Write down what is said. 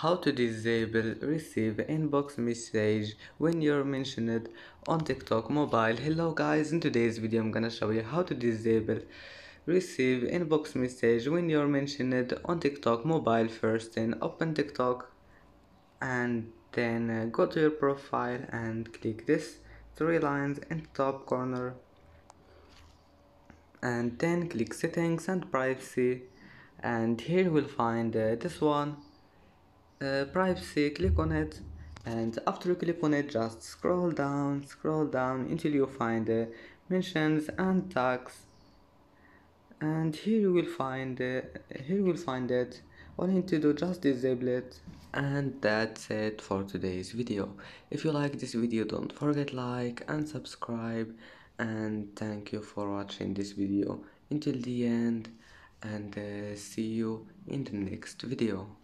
how to disable receive inbox message when you're mentioned on TikTok mobile. Hello guys, in today's video I'm gonna show you how to disable receive inbox message when you're mentioned on TikTok mobile. First, then open TikTok and then go to your profile and click this three lines in the top corner, and then click settings and privacy, and here you will find this one, privacy. Click on it, and after you click on it, just scroll down until you find mentions and tags, and here you will find it. All you need to do, just disable it. And that's it for today's video. If you like this video, don't forget like and subscribe, and thank you for watching this video until the end, and see you in the next video.